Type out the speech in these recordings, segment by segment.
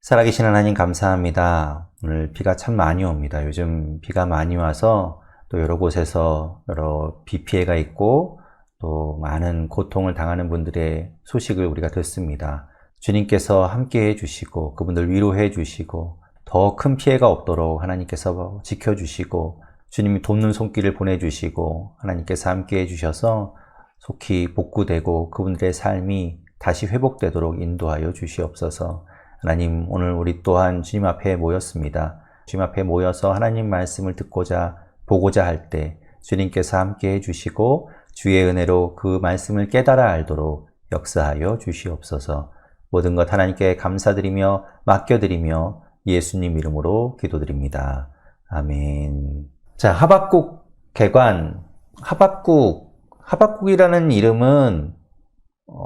살아계신 하나님 감사합니다. 오늘 비가 참 많이 옵니다. 요즘 비가 많이 와서 또 여러 곳에서 여러 비 피해가 있고 또 많은 고통을 당하는 분들의 소식을 우리가 듣습니다. 주님께서 함께 해주시고 그분들 위로해 주시고 더 큰 피해가 없도록 하나님께서 지켜주시고 주님이 돕는 손길을 보내주시고 하나님께서 함께 해주셔서 속히 복구되고 그분들의 삶이 다시 회복되도록 인도하여 주시옵소서. 하나님, 오늘 우리 또한 주님 앞에 모였습니다. 주님 앞에 모여서 하나님 말씀을 듣고자 보고자 할 때 주님께서 함께 해주시고 주의 은혜로 그 말씀을 깨달아 알도록 역사하여 주시옵소서. 모든 것 하나님께 감사드리며 맡겨드리며 예수님 이름으로 기도드립니다. 아멘. 자, 하박국 개관. 하박국이라는 이름은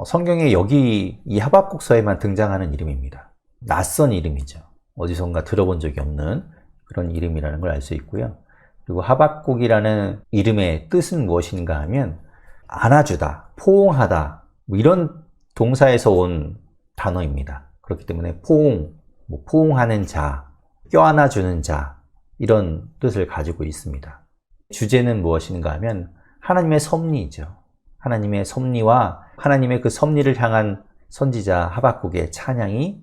성경에 여기 이 하박국서에만 등장하는 이름입니다. 낯선 이름이죠. 어디선가 들어본 적이 없는 그런 이름이라는 걸 알 수 있고요. 그리고 하박국이라는 이름의 뜻은 무엇인가 하면 안아주다, 포옹하다 뭐 이런 동사에서 온 단어입니다. 그렇기 때문에 포옹하는 자, 껴안아주는 자 이런 뜻을 가지고 있습니다. 주제는 무엇인가 하면 하나님의 섭리이죠. 하나님의 섭리와 하나님의 그 섭리를 향한 선지자 하박국의 찬양이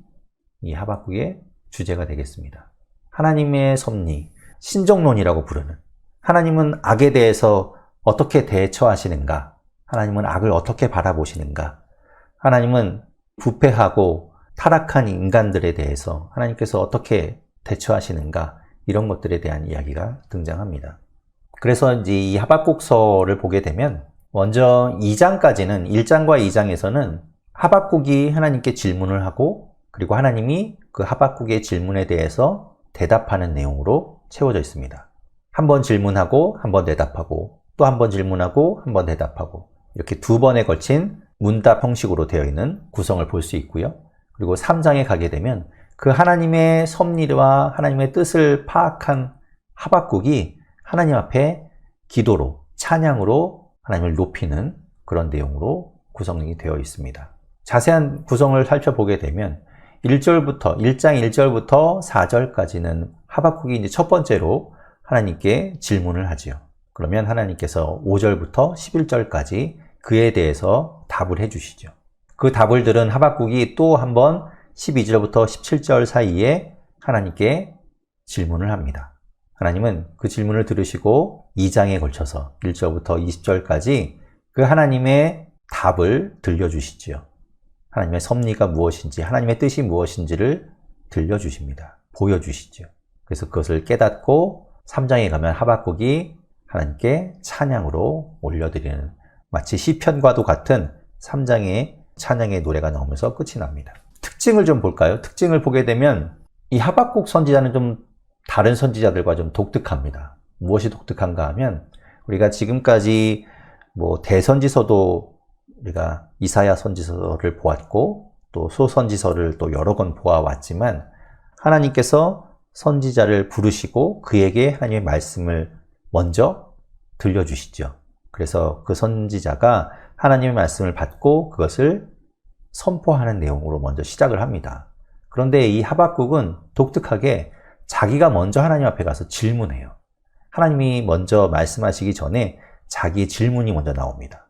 이 하박국의 주제가 되겠습니다. 하나님의 섭리, 신정론이라고 부르는 하나님은 악에 대해서 어떻게 대처하시는가? 하나님은 악을 어떻게 바라보시는가? 하나님은 부패하고 타락한 인간들에 대해서 하나님께서 어떻게 대처하시는가? 이런 것들에 대한 이야기가 등장합니다. 그래서 이제 이 하박국서를 보게 되면 먼저 2장까지는 1장과 2장에서는 하박국이 하나님께 질문을 하고 그리고 하나님이 그 하박국의 질문에 대해서 대답하는 내용으로 채워져 있습니다. 한 번 질문하고 한 번 대답하고 또 한 번 질문하고 한 번 대답하고 이렇게 두 번에 걸친 문답 형식으로 되어 있는 구성을 볼 수 있고요. 그리고 3장에 가게 되면 그 하나님의 섭리와 하나님의 뜻을 파악한 하박국이 하나님 앞에 기도로 찬양으로 하나님을 높이는 그런 내용으로 구성이 되어 있습니다. 자세한 구성을 살펴보게 되면 1장 1절부터 4절까지는 하박국이 이제 첫 번째로 하나님께 질문을 하지요. 그러면 하나님께서 5절부터 11절까지 그에 대해서 답을 해주시죠. 그 답을 들은 하박국이 또 한번 12절부터 17절 사이에 하나님께 질문을 합니다. 하나님은 그 질문을 들으시고 2장에 걸쳐서 1절부터 20절까지 그 하나님의 답을 들려주시지요. 하나님의 섭리가 무엇인지, 하나님의 뜻이 무엇인지를 들려주십니다. 보여주시죠. 그래서 그것을 깨닫고 3장에 가면 하박국이 하나님께 찬양으로 올려드리는 마치 시편과도 같은 3장의 찬양의 노래가 나오면서 끝이 납니다. 특징을 좀 볼까요? 특징을 보게 되면 이 하박국 선지자는 좀 다른 선지자들과 좀 독특합니다. 무엇이 독특한가 하면 우리가 지금까지 대선지서도 우리가 이사야 선지서를 보았고 또 소선지서를 또 여러 권 보아왔지만 하나님께서 선지자를 부르시고 그에게 하나님의 말씀을 먼저 들려주시죠. 그래서 그 선지자가 하나님의 말씀을 받고 그것을 선포하는 내용으로 먼저 시작을 합니다. 그런데 이 하박국은 독특하게 자기가 먼저 하나님 앞에 가서 질문해요. 하나님이 먼저 말씀하시기 전에 자기 질문이 먼저 나옵니다.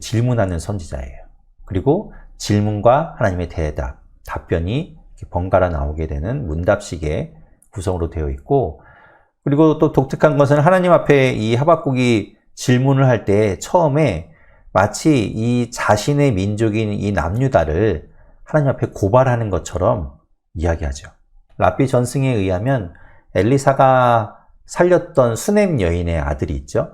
질문하는 선지자예요. 그리고 질문과 하나님의 대답, 답변이 번갈아 나오게 되는 문답식의 구성으로 되어 있고 그리고 또 독특한 것은 하나님 앞에 이 하박국이 질문을 할 때 처음에 마치 이 자신의 민족인 이 남유다를 하나님 앞에 고발하는 것처럼 이야기하죠. 랍비 전승에 의하면 엘리사가 살렸던 수넴 여인의 아들이 있죠.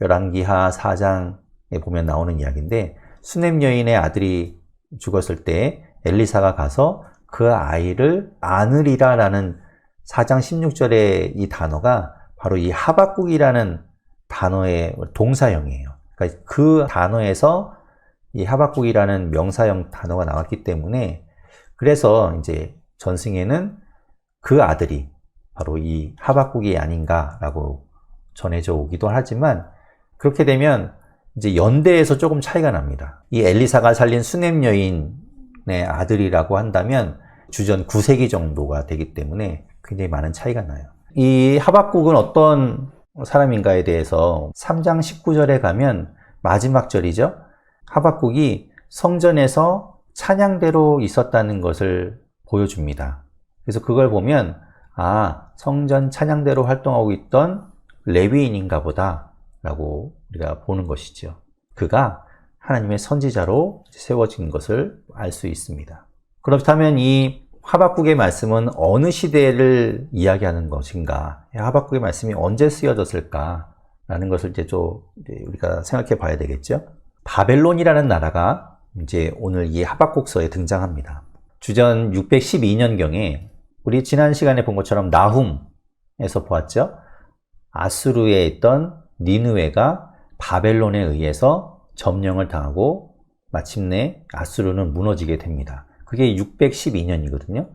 열왕기하 4장에 보면 나오는 이야기인데 수넴 여인의 아들이 죽었을 때 엘리사가 가서 그 아이를 안으리라라는 4장 16절의 이 단어가 바로 이 하박국이라는 단어의 동사형이에요. 그러니까 그 단어에서 이 하박국이라는 명사형 단어가 나왔기 때문에 그래서 이제 전승에는 그 아들이 바로 이 하박국이 아닌가라고 전해져 오기도 하지만 그렇게 되면 이제 연대에서 조금 차이가 납니다. 이 엘리사가 살린 수넴 여인의 아들이라고 한다면 주전 9세기 정도가 되기 때문에 굉장히 많은 차이가 나요. 이 하박국은 어떤 사람인가에 대해서 3장 19절에 가면 마지막 절이죠. 하박국이 성전에서 찬양대로 있었다는 것을 보여줍니다. 그래서 그걸 보면 성전 찬양대로 활동하고 있던 레위인인가 보다 라고 우리가 보는 것이죠. 그가 하나님의 선지자로 세워진 것을 알 수 있습니다. 그렇다면 이 하박국의 말씀은 어느 시대를 이야기하는 것인가? 하박국의 말씀이 언제 쓰여졌을까? 라는 것을 이제 우리가 생각해 봐야 되겠죠. 바벨론이라는 나라가 이제 오늘 이 하박국서에 등장합니다. 주전 612년경에 우리 지난 시간에 본 것처럼 나훔에서 보았죠. 아수르에 있던 니느웨가 바벨론에 의해서 점령을 당하고 마침내 아수르는 무너지게 됩니다. 그게 612년이거든요.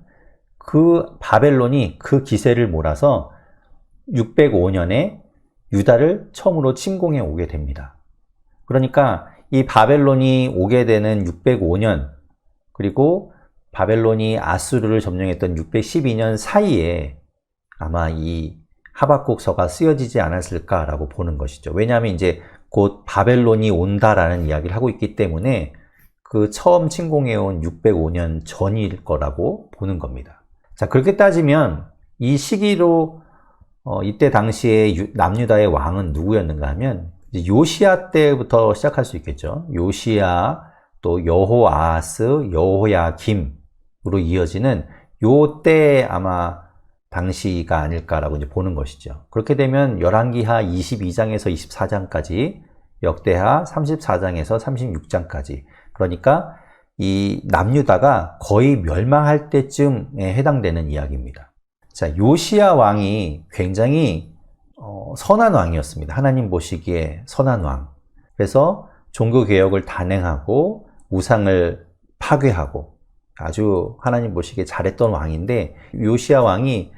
그 바벨론이 그 기세를 몰아서 605년에 유다를 처음으로 침공해 오게 됩니다. 그러니까 이 바벨론이 오게 되는 605년 그리고 바벨론이 아수르를 점령했던 612년 사이에 아마 이 하박국서가 쓰여지지 않았을까라고 보는 것이죠. 왜냐하면 이제 곧 바벨론이 온다라는 이야기를 하고 있기 때문에 그 처음 침공해온 605년 전일 거라고 보는 겁니다. 자, 그렇게 따지면 이 시기로 이때 당시에 남유다의 왕은 누구였는가 하면 요시야 때부터 시작할 수 있겠죠. 요시야, 또 여호아하스, 여호야김으로 이어지는 요 때 아마 당시가 아닐까라고 이제 보는 것이죠. 그렇게 되면 열왕기하 22장에서 24장까지, 역대하 34장에서 36장까지, 그러니까 이 남유다가 거의 멸망할 때쯤에 해당되는 이야기입니다. 자, 요시야 왕이 굉장히 선한 왕이었습니다. 하나님 보시기에 선한 왕. 그래서 종교개혁을 단행하고 우상을 파괴하고 아주 하나님 보시기에 잘했던 왕인데, 요시야 왕이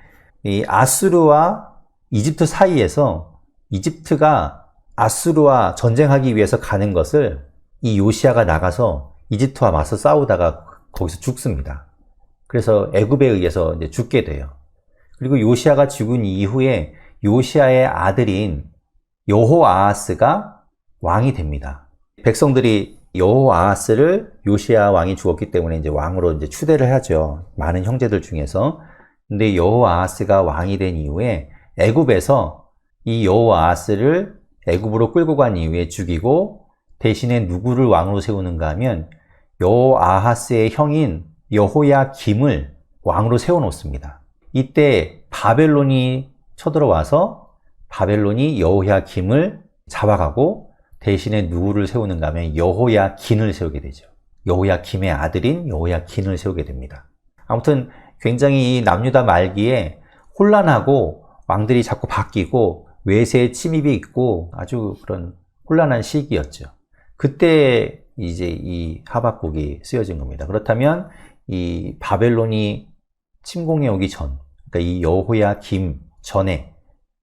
이 아수르와 이집트 사이에서 이집트가 아수르와 전쟁하기 위해서 가는 것을 이 요시야가 나가서 이집트와 맞서 싸우다가 거기서 죽습니다. 그래서 애굽에 의해서 이제 죽게 돼요. 그리고 요시야가 죽은 이후에 요시야의 아들인 여호아하스가 왕이 됩니다. 백성들이 여호아하스를 요시야 왕이 죽었기 때문에 이제 왕으로 이제 추대를 하죠. 많은 형제들 중에서. 근데 여호아하스가 왕이 된 이후에 애굽에서 이 여호아하스를 애굽으로 끌고 간 이후에 죽이고 대신에 누구를 왕으로 세우는가 하면 여호아하스의 형인 여호야김을 왕으로 세워놓습니다. 이때 바벨론이 쳐들어와서 바벨론이 여호야김을 잡아가고 대신에 누구를 세우는가 하면 여호야긴을 세우게 되죠. 여호야김의 아들인 여호야긴을 세우게 됩니다. 아무튼 굉장히 이 남유다 말기에 혼란하고 왕들이 자꾸 바뀌고 외세의 침입이 있고 아주 그런 혼란한 시기였죠. 그때 이제 이 하박국이 쓰여진 겁니다. 그렇다면 이 바벨론이 침공해 오기 전, 그러니까 이 여호야김 전에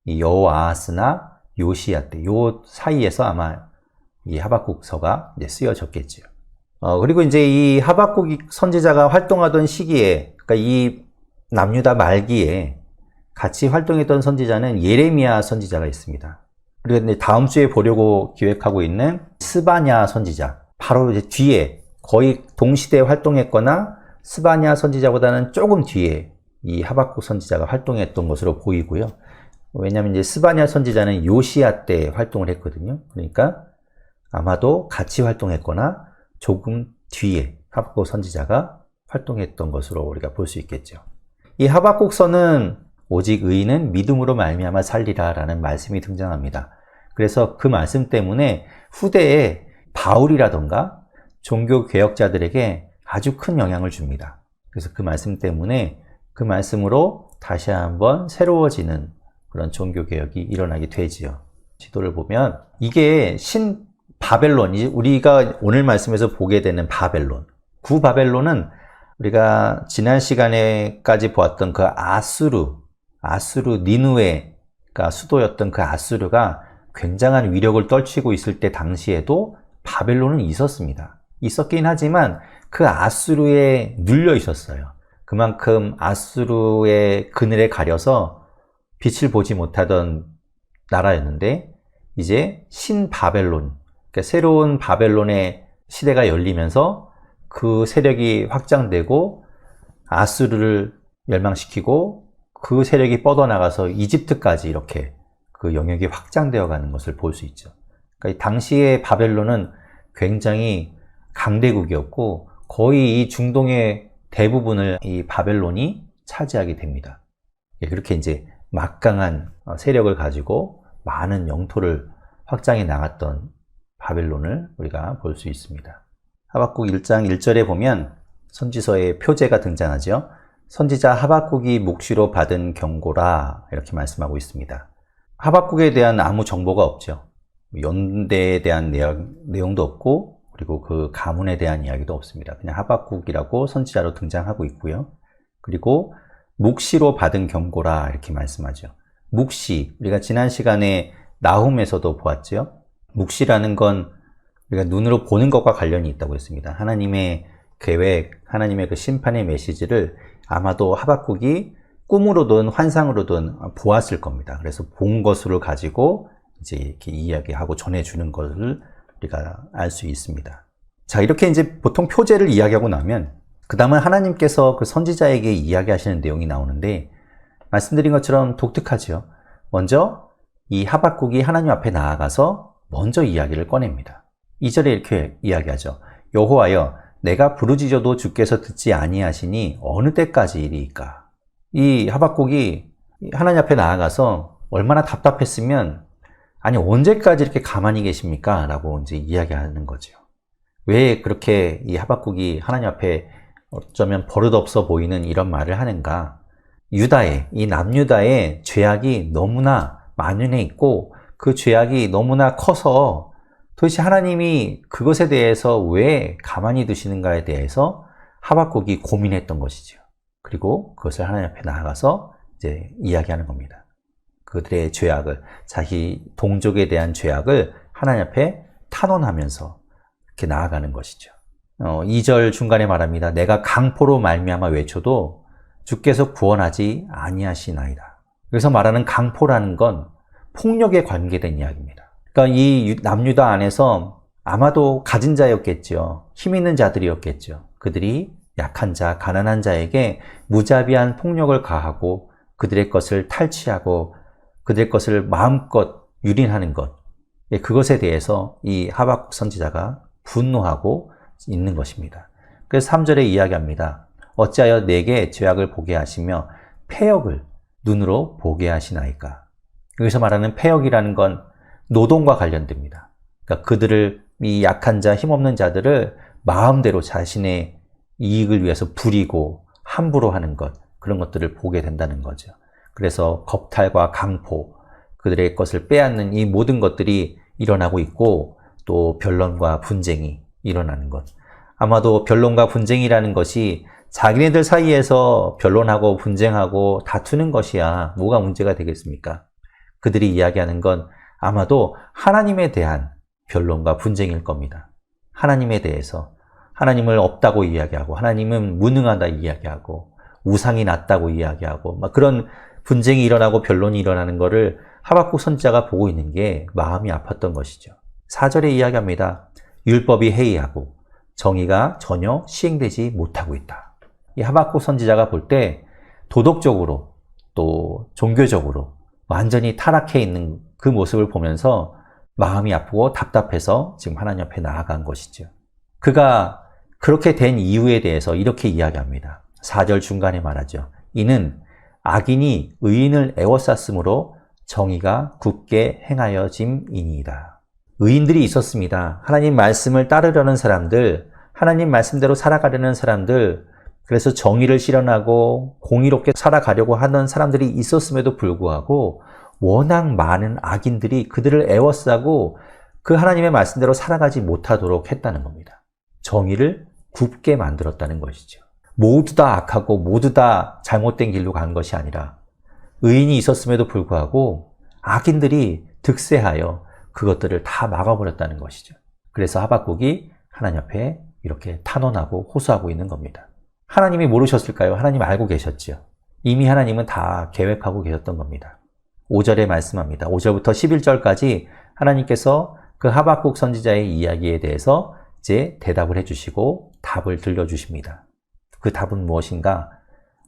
이 여호아하스나 요시야 때, 요 사이에서 아마 이 하박국서가 이제 쓰여졌겠지요. 그리고 이제 이 하박국 선지자가 활동하던 시기에, 그러니까 이 남유다 말기에 같이 활동했던 선지자는 예레미야 선지자가 있습니다. 그리고 이제 다음 주에 보려고 기획하고 있는 스바냐 선지자, 바로 이제 뒤에 거의 동시대에 활동했거나 스바냐 선지자보다는 조금 뒤에 이 하박국 선지자가 활동했던 것으로 보이고요. 왜냐하면 이제 스바냐 선지자는 요시야 때 활동을 했거든요. 그러니까 아마도 같이 활동했거나 조금 뒤에 하박국 선지자가 활동했던 것으로 우리가 볼 수 있겠죠. 이 하박국서는 오직 의인은 믿음으로 말미암아 살리라 라는 말씀이 등장합니다. 그래서 그 말씀 때문에 후대에 바울이라던가 종교 개혁자들에게 아주 큰 영향을 줍니다. 그래서 그 말씀 때문에 그 말씀으로 다시 한번 새로워지는 그런 종교 개혁이 일어나게 되지요. 지도를 보면 이게 바벨론, 우리가 오늘 말씀에서 보게 되는 바벨론, 구바벨론은 우리가 지난 시간에까지 보았던 그 아수르 니느웨가 수도였던 그 아수르가 굉장한 위력을 떨치고 있을 때 당시에도 바벨론은 있었습니다. 있었긴 하지만 그 아수르에 눌려 있었어요. 그만큼 아수르의 그늘에 가려서 빛을 보지 못하던 나라였는데 이제 신바벨론, 그러니까 새로운 바벨론의 시대가 열리면서 그 세력이 확장되고 아수르를 멸망시키고 그 세력이 뻗어나가서 이집트까지 이렇게 그 영역이 확장되어 가는 것을 볼 수 있죠. 그러니까 당시의 바벨론은 굉장히 강대국이었고 거의 이 중동의 대부분을 이 바벨론이 차지하게 됩니다. 그렇게 이제 막강한 세력을 가지고 많은 영토를 확장해 나갔던 바벨론을 우리가 볼 수 있습니다. 하박국 1장 1절에 보면 선지서의 표제가 등장하죠. 선지자 하박국이 묵시로 받은 경고라 이렇게 말씀하고 있습니다. 하박국에 대한 아무 정보가 없죠. 연대에 대한 내용도 없고 그리고 그 가문에 대한 이야기도 없습니다. 그냥 하박국이라고 선지자로 등장하고 있고요. 그리고 묵시로 받은 경고라 이렇게 말씀하죠. 묵시, 우리가 지난 시간에 나훔에서도 보았죠. 묵시라는 건 우리가 눈으로 보는 것과 관련이 있다고 했습니다. 하나님의 계획, 하나님의 그 심판의 메시지를 아마도 하박국이 꿈으로든 환상으로든 보았을 겁니다. 그래서 본 것으로 가지고 이제 이렇게 이야기하고 전해주는 것을 우리가 알 수 있습니다. 자, 이렇게 이제 보통 표제를 이야기하고 나면 그 다음은 하나님께서 그 선지자에게 이야기하시는 내용이 나오는데 말씀드린 것처럼 독특하죠. 먼저 이 하박국이 하나님 앞에 나아가서 먼저 이야기를 꺼냅니다. 2절에 이렇게 이야기하죠. 여호와여, 내가 부르짖어도 주께서 듣지 아니하시니 어느 때까지 이리이까. 이 하박국이 하나님 앞에 나아가서 얼마나 답답했으면 아니 언제까지 이렇게 가만히 계십니까? 라고 이제 이야기하는 거죠. 왜 그렇게 이 하박국이 하나님 앞에 어쩌면 버릇없어 보이는 이런 말을 하는가? 유다의, 이 남유다의 죄악이 너무나 만연해 있고 그 죄악이 너무나 커서 도대체 하나님이 그것에 대해서 왜 가만히 두시는가에 대해서 하박국이 고민했던 것이죠. 그리고 그것을 하나님 앞에 나아가서 이제 이야기하는 겁니다. 그들의 죄악을, 자기 동족에 대한 죄악을 하나님 앞에 탄원하면서 이렇게 나아가는 것이죠. 2절 중간에 말합니다. 내가 강포로 말미암아 외쳐도 주께서 구원하지 아니하시나이다. 여기서 말하는 강포라는 건 폭력에 관계된 이야기입니다. 그러니까 이 남유다 안에서 아마도 가진 자였겠죠. 힘 있는 자들이었겠죠. 그들이 약한 자, 가난한 자에게 무자비한 폭력을 가하고 그들의 것을 탈취하고 그들의 것을 마음껏 유린하는 것, 그것에 대해서 이 하박국 선지자가 분노하고 있는 것입니다. 그래서 3절에 이야기합니다. 어찌하여 내게 죄악을 보게 하시며 패역을 눈으로 보게 하시나이까. 여기서 말하는 패역이라는 건 노동과 관련됩니다. 그러니까 그들을, 이 약한 자, 힘없는 자들을 마음대로 자신의 이익을 위해서 부리고 함부로 하는 것, 그런 것들을 보게 된다는 거죠. 그래서 겁탈과 강포, 그들의 것을 빼앗는 이 모든 것들이 일어나고 있고 또 변론과 분쟁이 일어나는 것. 아마도 변론과 분쟁이라는 것이 자기네들 사이에서 변론하고 분쟁하고 다투는 것이야 뭐가 문제가 되겠습니까? 그들이 이야기하는 건 아마도 하나님에 대한 변론과 분쟁일 겁니다. 하나님에 대해서 하나님을 없다고 이야기하고 하나님은 무능하다 이야기하고 우상이 낫다고 이야기하고 막 그런 분쟁이 일어나고 변론이 일어나는 것을 하박국 선지자가 보고 있는 게 마음이 아팠던 것이죠. 4절에 이야기합니다. 율법이 해이하고 정의가 전혀 시행되지 못하고 있다. 이 하박국 선지자가 볼 때 도덕적으로 또 종교적으로 완전히 타락해 있는 그 모습을 보면서 마음이 아프고 답답해서 지금 하나님 앞에 나아간 것이죠. 그가 그렇게 된 이유에 대해서 이렇게 이야기합니다. 4절 중간에 말하죠. 이는 악인이 의인을 애워쌌으므로 정의가 굳게 행하여짐이니이다. 의인들이 있었습니다. 하나님 말씀을 따르려는 사람들, 하나님 말씀대로 살아가려는 사람들, 그래서 정의를 실현하고 공의롭게 살아가려고 하는 사람들이 있었음에도 불구하고 워낙 많은 악인들이 그들을 애워싸고 그 하나님의 말씀대로 살아가지 못하도록 했다는 겁니다. 정의를 굽게 만들었다는 것이죠. 모두 다 악하고 모두 다 잘못된 길로 간 것이 아니라 의인이 있었음에도 불구하고 악인들이 득세하여 그것들을 다 막아버렸다는 것이죠. 그래서 하박국이 하나님 앞에 이렇게 탄원하고 호소하고 있는 겁니다. 하나님이 모르셨을까요? 하나님 알고 계셨지요. 이미 하나님은 다 계획하고 계셨던 겁니다. 5절에 말씀합니다. 5절부터 11절까지 하나님께서 그 하박국 선지자의 이야기에 대해서 이제 대답을 해주시고 답을 들려주십니다. 그 답은 무엇인가?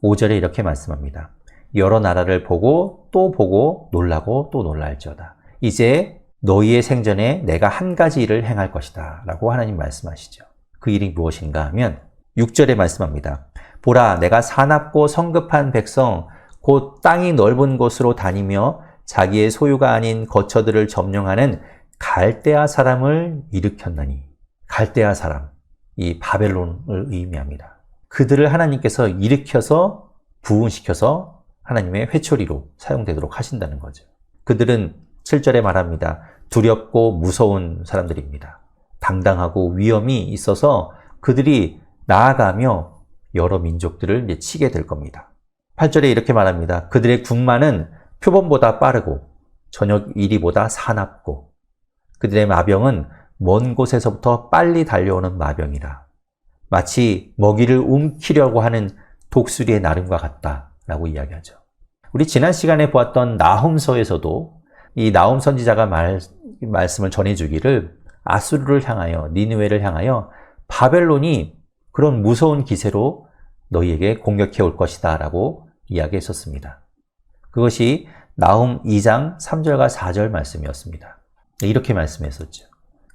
5절에 이렇게 말씀합니다. 여러 나라를 보고 또 보고 놀라고 또 놀랄지어다. 이제 너희의 생전에 내가 한 가지 일을 행할 것이다 라고 하나님 말씀하시죠. 그 일이 무엇인가 하면 6절에 말씀합니다. 보라, 내가 사납고 성급한 백성 곧 땅이 넓은 곳으로 다니며 자기의 소유가 아닌 거처들을 점령하는 갈대아 사람을 일으켰나니. 갈대아 사람, 이 바벨론을 의미합니다. 그들을 하나님께서 일으켜서 부흥시켜서 하나님의 회초리로 사용되도록 하신다는 거죠. 그들은 7절에 말합니다. 두렵고 무서운 사람들입니다. 당당하고 위엄이 있어서 그들이 나아가며 여러 민족들을 이제 치게 될 겁니다. 8절에 이렇게 말합니다. 그들의 군마는 표범보다 빠르고 저녁 이리보다 사납고 그들의 마병은 먼 곳에서부터 빨리 달려오는 마병이라. 마치 먹이를 움키려고 하는 독수리의 나름과 같다라고 이야기하죠. 우리 지난 시간에 보았던 나훔서에서도 이 나훔 선지자가 말씀을 전해주기를 아수르를 향하여 니느웨를 향하여 바벨론이 그런 무서운 기세로 너희에게 공격해 올 것이다 라고 이야기했었습니다. 그것이 나훔 2장 3절과 4절 말씀이었습니다. 이렇게 말씀했었죠.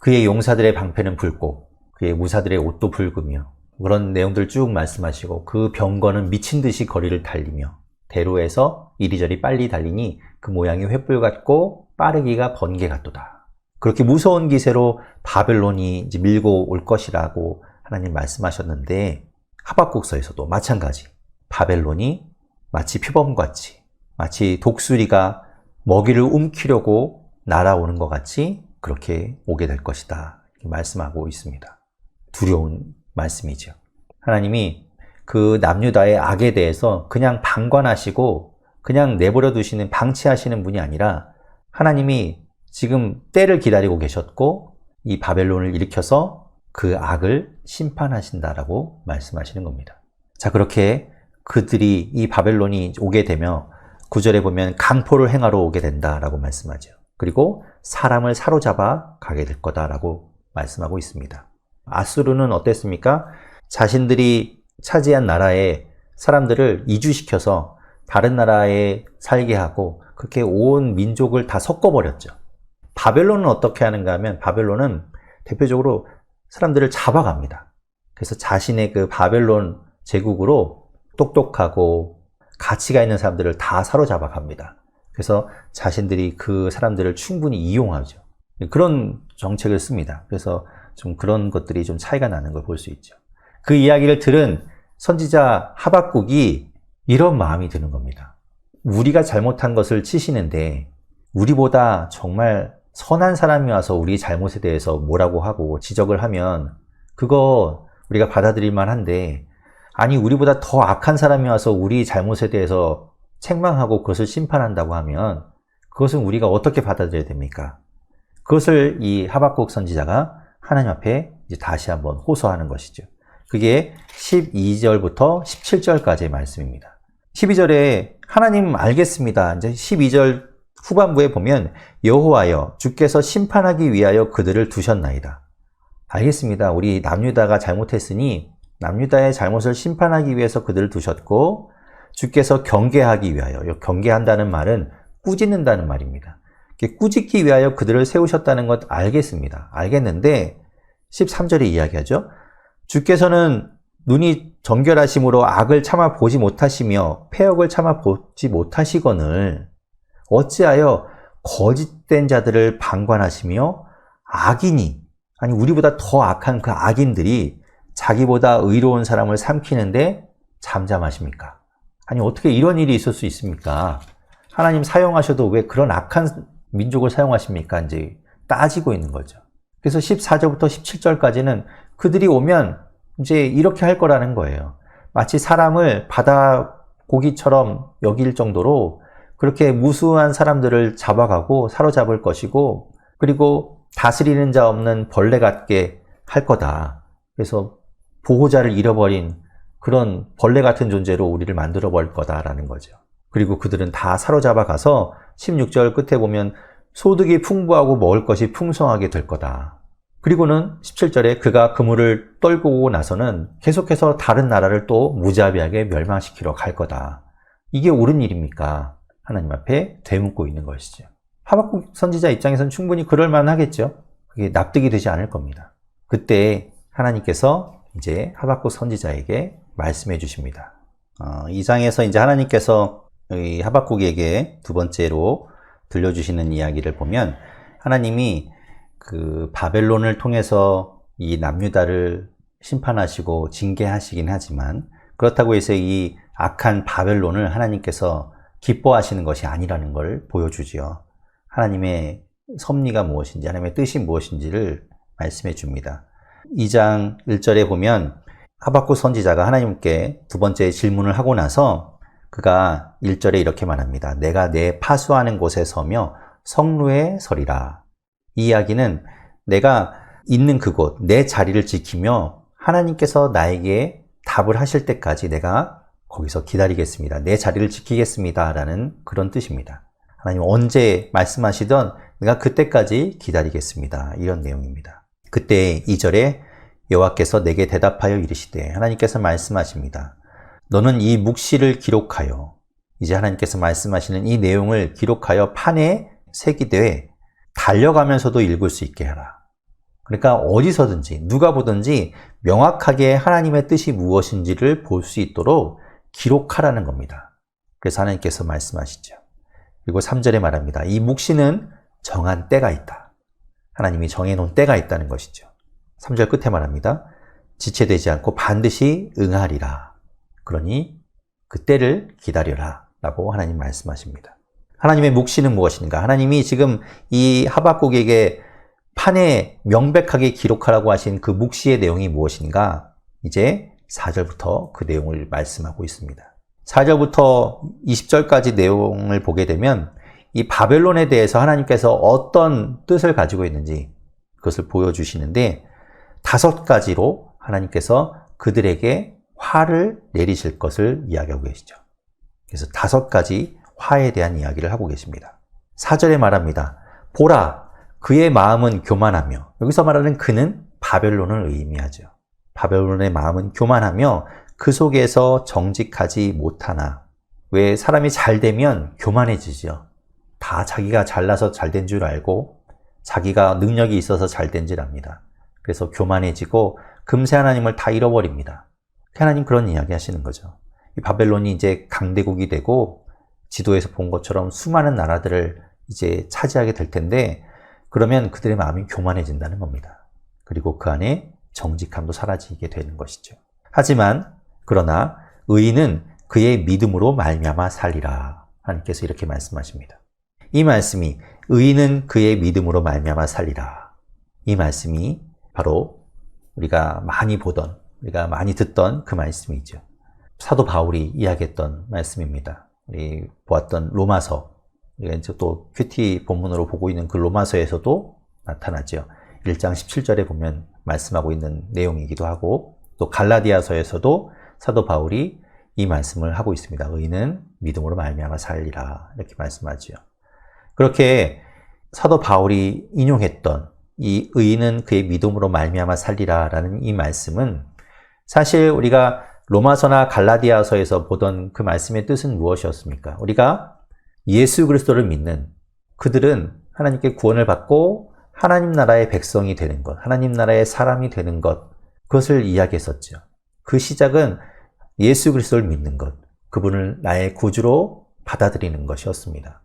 그의 용사들의 방패는 붉고 그의 무사들의 옷도 붉으며 그런 내용들 쭉 말씀하시고 그 병거는 미친 듯이 거리를 달리며 대로에서 이리저리 빨리 달리니 그 모양이 횃불 같고 빠르기가 번개 같도다. 그렇게 무서운 기세로 바벨론이 이제 밀고 올 것이라고 하나님 말씀하셨는데 하박국서에서도 마찬가지 바벨론이 마치 표범같이 마치 독수리가 먹이를 움키려고 날아오는 것 같이 그렇게 오게 될 것이다 이렇게 말씀하고 있습니다. 두려운 말씀이죠. 하나님이 그 남유다의 악에 대해서 그냥 방관하시고 그냥 내버려 두시는 방치하시는 분이 아니라 하나님이 지금 때를 기다리고 계셨고 이 바벨론을 일으켜서 그 악을 심판하신다라고 말씀하시는 겁니다. 자, 그렇게 그들이 이 바벨론이 오게 되며 9절에 보면 강포를 행하러 오게 된다라고 말씀하죠. 그리고 사람을 사로잡아 가게 될 거다라고 말씀하고 있습니다. 아수르는 어땠습니까? 자신들이 차지한 나라의 사람들을 이주시켜서 다른 나라에 살게 하고 그렇게 온 민족을 다 섞어버렸죠. 바벨론은 어떻게 하는가 하면 바벨론은 대표적으로 사람들을 잡아갑니다. 그래서 자신의 그 바벨론 제국으로 똑똑하고 가치가 있는 사람들을 다 사로잡아 갑니다. 그래서 자신들이 그 사람들을 충분히 이용하죠. 그런 정책을 씁니다. 그래서 좀 그런 것들이 좀 차이가 나는 걸 볼 수 있죠. 그 이야기를 들은 선지자 하박국이 이런 마음이 드는 겁니다. 우리가 잘못한 것을 치시는데 우리보다 정말 선한 사람이 와서 우리 잘못에 대해서 뭐라고 하고 지적을 하면 그거 우리가 받아들일 만한데 아니 우리보다 더 악한 사람이 와서 우리 잘못에 대해서 책망하고 그것을 심판한다고 하면 그것은 우리가 어떻게 받아들여야 됩니까? 그것을 이 하박국 선지자가 하나님 앞에 이제 다시 한번 호소하는 것이죠. 그게 12절부터 17절까지의 말씀입니다. 12절에 하나님 알겠습니다. 이제 12절 후반부에 보면 여호와여 주께서 심판하기 위하여 그들을 두셨나이다. 알겠습니다. 우리 남유다가 잘못했으니 남유다의 잘못을 심판하기 위해서 그들을 두셨고 주께서 경계하기 위하여, 경계한다는 말은 꾸짖는다는 말입니다. 꾸짖기 위하여 그들을 세우셨다는 것 알겠습니다. 알겠는데 13절에 이야기하죠. 주께서는 눈이 정결하심으로 악을 참아 보지 못하시며 패역을 참아 보지 못하시거늘 어찌하여 거짓된 자들을 방관하시며 악인이 아니 우리보다 더 악한 그 악인들이 자기보다 의로운 사람을 삼키는데 잠잠하십니까? 아니 어떻게 이런 일이 있을 수 있습니까? 하나님 사용하셔도 왜 그런 악한 민족을 사용하십니까? 이제 따지고 있는 거죠. 그래서 14절부터 17절까지는 그들이 오면 이제 이렇게 할 거라는 거예요. 마치 사람을 바다 고기처럼 여길 정도로 그렇게 무수한 사람들을 잡아가고 사로잡을 것이고 그리고 다스리는 자 없는 벌레 같게 할 거다. 그래서 보호자를 잃어버린 그런 벌레 같은 존재로 우리를 만들어 버릴 거다라는 거죠. 그리고 그들은 다 사로잡아 가서 16절 끝에 보면 소득이 풍부하고 먹을 것이 풍성하게 될 거다. 그리고는 17절에 그가 그물을 떨고 오고 나서는 계속해서 다른 나라를 또 무자비하게 멸망시키러 갈 거다. 이게 옳은 일입니까? 하나님 앞에 되묻고 있는 것이죠. 하박국 선지자 입장에서는 충분히 그럴 만하겠죠. 그게 납득이 되지 않을 겁니다. 그때 하나님께서 이제 하박국 선지자에게 말씀해 주십니다. 2장에서 이제 하나님께서 하박국에게 두 번째로 들려주시는 이야기를 보면 하나님이 그 바벨론을 통해서 이 남유다를 심판하시고 징계하시긴 하지만 그렇다고 해서 이 악한 바벨론을 하나님께서 기뻐하시는 것이 아니라는 걸 보여주지요. 하나님의 섭리가 무엇인지, 하나님의 뜻이 무엇인지를 말씀해 줍니다. 2장 1절에 보면 하박국 선지자가 하나님께 두 번째 질문을 하고 나서 그가 1절에 이렇게 말합니다. 내가 내 파수하는 곳에 서며 성루에 서리라. 이 이야기는 내가 있는 그곳, 내 자리를 지키며 하나님께서 나에게 답을 하실 때까지 내가 거기서 기다리겠습니다. 내 자리를 지키겠습니다. 라는 그런 뜻입니다. 하나님 언제 말씀하시던 내가 그때까지 기다리겠습니다. 이런 내용입니다. 그때 2절에 여호와께서 내게 대답하여 이르시되 하나님께서 말씀하십니다. 너는 이 묵시를 기록하여 이제 하나님께서 말씀하시는 이 내용을 기록하여 판에 새기되 달려가면서도 읽을 수 있게 하라. 그러니까 어디서든지 누가 보든지 명확하게 하나님의 뜻이 무엇인지를 볼 수 있도록 기록하라는 겁니다. 그래서 하나님께서 말씀하시죠. 그리고 3절에 말합니다. 이 묵시는 정한 때가 있다. 하나님이 정해놓은 때가 있다는 것이죠. 3절 끝에 말합니다. 지체되지 않고 반드시 응하리라. 그러니 그 때를 기다려라 라고 하나님 말씀하십니다. 하나님의 묵시는 무엇인가? 하나님이 지금 이 하박국에게 판에 명백하게 기록하라고 하신 그 묵시의 내용이 무엇인가? 이제 4절부터 그 내용을 말씀하고 있습니다. 4절부터 20절까지 내용을 보게 되면 이 바벨론에 대해서 하나님께서 어떤 뜻을 가지고 있는지 그것을 보여주시는데 5가지로 하나님께서 그들에게 화를 내리실 것을 이야기하고 계시죠. 그래서 5가지 화에 대한 이야기를 하고 계십니다. 4절에 말합니다. 보라, 그의 마음은 교만하며, 여기서 말하는 그는 바벨론을 의미하죠. 바벨론의 마음은 교만하며 그 속에서 정직하지 못하나. 왜 사람이 잘 되면 교만해지죠. 다 자기가 잘나서 잘된 줄 알고 자기가 능력이 있어서 잘된 줄 압니다. 그래서 교만해지고 금세 하나님을 다 잃어버립니다. 하나님 그런 이야기 하시는 거죠. 이 바벨론이 이제 강대국이 되고 지도에서 본 것처럼 수많은 나라들을 이제 차지하게 될 텐데 그러면 그들의 마음이 교만해진다는 겁니다. 그리고 그 안에 정직함도 사라지게 되는 것이죠. 하지만 그러나 의인은 그의 믿음으로 말미암아 살리라. 하나님께서 이렇게 말씀하십니다. 이 말씀이 의인은 그의 믿음으로 말미암아 살리라. 이 말씀이 바로 우리가 많이 보던, 우리가 많이 듣던 그 말씀이죠. 사도 바울이 이야기했던 말씀입니다. 우리 보았던 로마서, 우리가 이제 또 큐티 본문으로 보고 있는 그 로마서에서도 나타나죠. 1장 17절에 보면 말씀하고 있는 내용이기도 하고 또 갈라디아서에서도 사도 바울이 이 말씀을 하고 있습니다. 의인은 믿음으로 말미암아 살리라 이렇게 말씀하죠. 그렇게 사도 바울이 인용했던 이 의인은 그의 믿음으로 말미암아 살리라 라는 이 말씀은 사실 우리가 로마서나 갈라디아서에서 보던 그 말씀의 뜻은 무엇이었습니까? 우리가 예수 그리스도를 믿는 그들은 하나님께 구원을 받고 하나님 나라의 백성이 되는 것, 하나님 나라의 사람이 되는 것, 그것을 이야기했었죠. 그 시작은 예수 그리스도를 믿는 것, 그분을 나의 구주로 받아들이는 것이었습니다.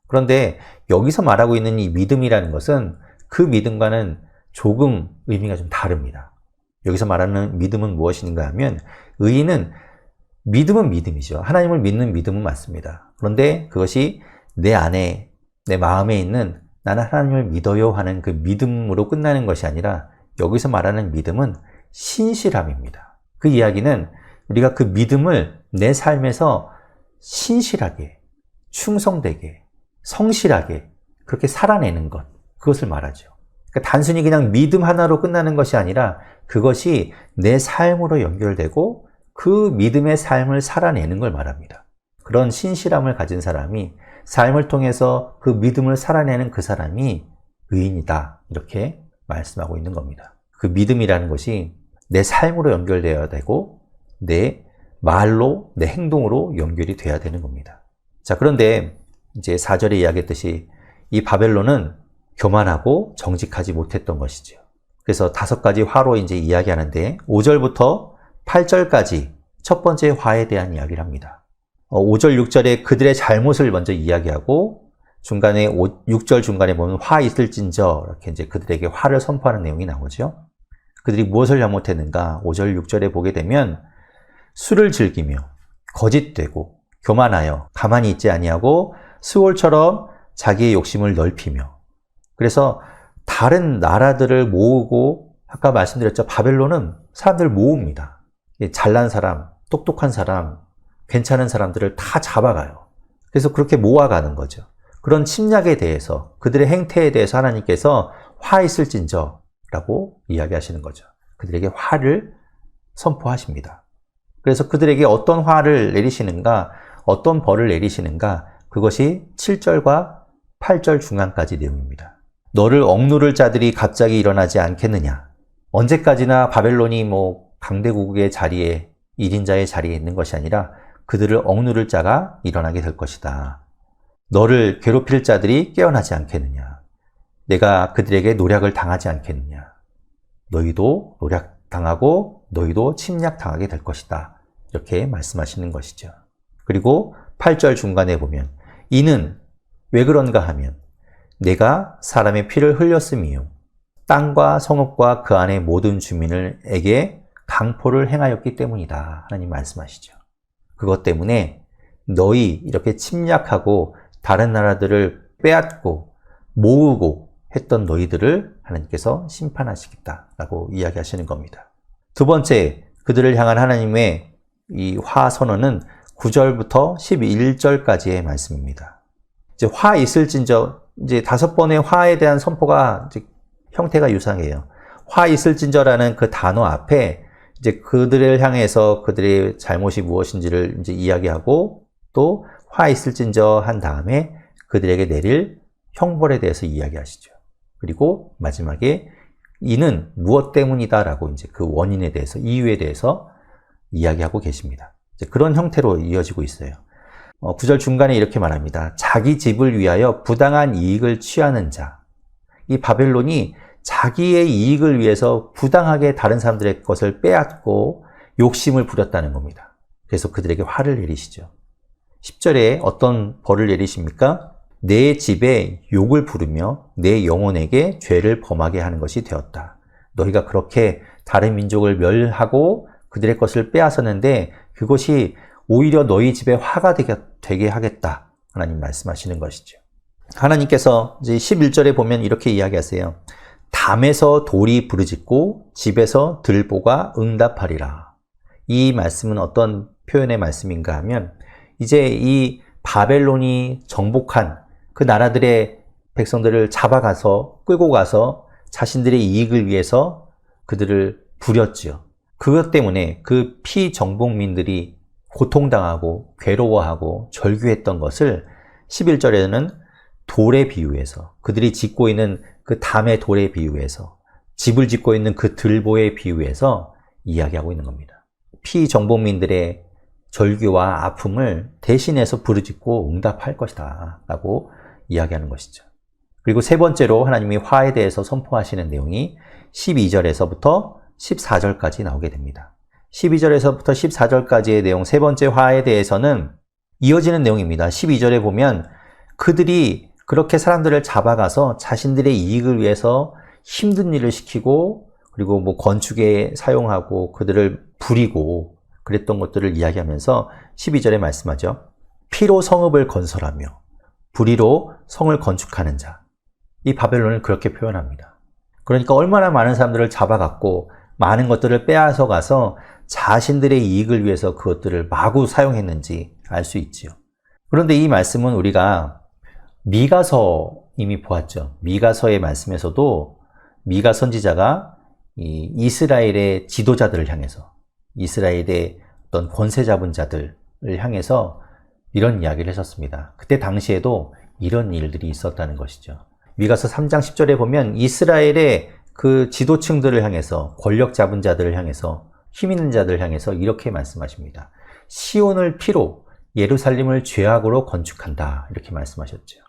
그런데 여기서 말하고 있는 이 믿음이라는 것은 그 믿음과는 조금 의미가 좀 다릅니다. 여기서 말하는 믿음은 무엇인가 하면 의인은 믿음은 믿음이죠. 하나님을 믿는 믿음은 맞습니다. 그런데 그것이 내 안에, 내 마음에 있는 나는 하나님을 믿어요 하는 그 믿음으로 끝나는 것이 아니라 여기서 말하는 믿음은 신실함입니다. 그 이야기는 우리가 그 믿음을 내 삶에서 신실하게, 충성되게, 성실하게 그렇게 살아내는 것, 그것을 말하죠. 그러니까 단순히 그냥 믿음 하나로 끝나는 것이 아니라 그것이 내 삶으로 연결되고 그 믿음의 삶을 살아내는 걸 말합니다. 그런 신실함을 가진 사람이 삶을 통해서 그 믿음을 살아내는 그 사람이 의인이다. 이렇게 말씀하고 있는 겁니다. 그 믿음이라는 것이 내 삶으로 연결되어야 되고 내 말로, 내 행동으로 연결이 돼야 되는 겁니다. 자, 그런데 이제 4절에 이야기했듯이 이 바벨론은 교만하고 정직하지 못했던 것이죠. 그래서 5가지 화로 이제 이야기하는데 5절부터 8절까지 첫 번째 화에 대한 이야기를 합니다. 5절, 6절에 그들의 잘못을 먼저 이야기하고 중간에 6절 중간에 보면 화 있을진저 이렇게 이제 그들에게 화를 선포하는 내용이 나오죠. 그들이 무엇을 잘못했는가? 5절, 6절에 보게 되면 술을 즐기며 거짓되고 교만하여 가만히 있지 아니하고 스올처럼 자기의 욕심을 넓히며 그래서 다른 나라들을 모으고 아까 말씀드렸죠. 바벨론은 사람들을 모읍니다. 잘난 사람, 똑똑한 사람, 괜찮은 사람들을 다 잡아가요. 그래서 그렇게 모아가는 거죠. 그런 침략에 대해서 그들의 행태에 대해서 하나님께서 화 있을진저 라고 이야기하시는 거죠. 그들에게 화를 선포하십니다. 그래서 그들에게 어떤 화를 내리시는가, 어떤 벌을 내리시는가, 그것이 7절과 8절 중간까지 내용입니다. 너를 억누를 자들이 갑자기 일어나지 않겠느냐. 언제까지나 바벨론이 강대국의 자리에, 1인자의 자리에 있는 것이 아니라 그들을 억누를 자가 일어나게 될 것이다. 너를 괴롭힐 자들이 깨어나지 않겠느냐. 내가 그들에게 노략을 당하지 않겠느냐. 너희도 노략당하고 너희도 침략당하게 될 것이다. 이렇게 말씀하시는 것이죠. 그리고 8절 중간에 보면 이는 왜 그런가 하면 내가 사람의 피를 흘렸음이요 땅과 성읍과 그 안의 모든 주민을에게 강포를 행하였기 때문이다. 하나님 말씀하시죠. 그것 때문에 너희 이렇게 침략하고 다른 나라들을 빼앗고 모으고 했던 너희들을 하나님께서 심판하시겠다라고 이야기하시는 겁니다. 두 번째, 그들을 향한 하나님의 이 화 선언은 9절부터 11절까지의 말씀입니다. 이제 화 있을진저, 이제 5번의 화에 대한 선포가 이제 형태가 유사해요. 화 있을진저라는 그 단어 앞에 이제 그들을 향해서 그들의 잘못이 무엇인지를 이제 이야기하고 또 화 있을진저 한 다음에 그들에게 내릴 형벌에 대해서 이야기하시죠. 그리고 마지막에 이는 무엇 때문이다라고 이제 그 원인에 대해서, 이유에 대해서 이야기하고 계십니다. 이제 그런 형태로 이어지고 있어요. 9절 중간에 이렇게 말합니다. 자기 집을 위하여 부당한 이익을 취하는 자. 이 바벨론이 자기의 이익을 위해서 부당하게 다른 사람들의 것을 빼앗고 욕심을 부렸다는 겁니다. 그래서 그들에게 화를 내리시죠. 10절에 어떤 벌을 내리십니까? 내 집에 욕을 부르며 내 영혼에게 죄를 범하게 하는 것이 되었다. 너희가 그렇게 다른 민족을 멸하고 그들의 것을 빼앗았는데 그것이 오히려 너희 집에 화가 되게 하겠다. 하나님 말씀하시는 것이죠. 하나님께서 이제 11절에 보면 이렇게 이야기하세요. 담에서 돌이 부르짖고 집에서 들보가 응답하리라. 이 말씀은 어떤 표현의 말씀인가 하면 이제 이 바벨론이 정복한 그 나라들의 백성들을 잡아가서 끌고 가서 자신들의 이익을 위해서 그들을 부렸지요. 그것 때문에 그 피정복민들이 고통당하고 괴로워하고 절규했던 것을 11절에는 돌에 비유해서 그들이 짓고 있는 그 담의 돌에 비유해서 집을 짓고 있는 그 들보에 비유해서 이야기하고 있는 겁니다. 피정복민들의 절규와 아픔을 대신해서 부르짖고 응답할 것이다 라고 이야기하는 것이죠. 그리고 세 번째로 하나님이 화에 대해서 선포하시는 내용이 12절에서부터 14절까지 나오게 됩니다. 12절에서부터 14절까지의 내용 세 번째 화에 대해서는 이어지는 내용입니다. 12절에 보면 그들이 그렇게 사람들을 잡아가서 자신들의 이익을 위해서 힘든 일을 시키고 그리고 건축에 사용하고 그들을 부리고 그랬던 것들을 이야기하면서 12절에 말씀하죠. 피로 성읍을 건설하며 불의로 성을 건축하는 자. 이 바벨론을 그렇게 표현합니다. 그러니까 얼마나 많은 사람들을 잡아갔고 많은 것들을 빼앗아 가서 자신들의 이익을 위해서 그것들을 마구 사용했는지 알 수 있지요. 그런데 이 말씀은 우리가 미가서 이미 보았죠. 미가서의 말씀에서도 미가 선지자가 이 이스라엘의 지도자들을 향해서 이스라엘의 어떤 권세 잡은 자들을 향해서 이런 이야기를 하셨습니다. 그때 당시에도 이런 일들이 있었다는 것이죠. 미가서 3장 10절에 보면 이스라엘의 그 지도층들을 향해서, 권력 잡은 자들을 향해서, 힘 있는 자들을 향해서 이렇게 말씀하십니다. 시온을 피로 예루살렘을 죄악으로 건축한다, 이렇게 말씀하셨죠.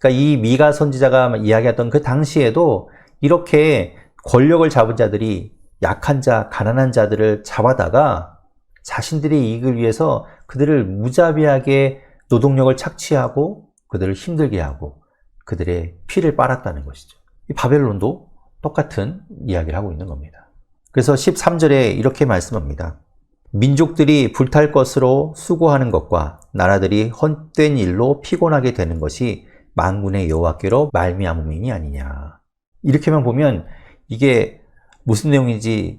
그러니까 이 미가 선지자가 이야기했던 그 당시에도 이렇게 권력을 잡은 자들이 약한 자, 가난한 자들을 잡아다가 자신들의 이익을 위해서 그들을 무자비하게 노동력을 착취하고 그들을 힘들게 하고 그들의 피를 빨았다는 것이죠. 이 바벨론도 똑같은 이야기를 하고 있는 겁니다. 그래서 13절에 이렇게 말씀합니다. 민족들이 불탈 것으로 수고하는 것과 나라들이 헛된 일로 피곤하게 되는 것이 만군의 여호와께로 말미암음이니 아니냐. 이렇게만 보면 이게 무슨 내용인지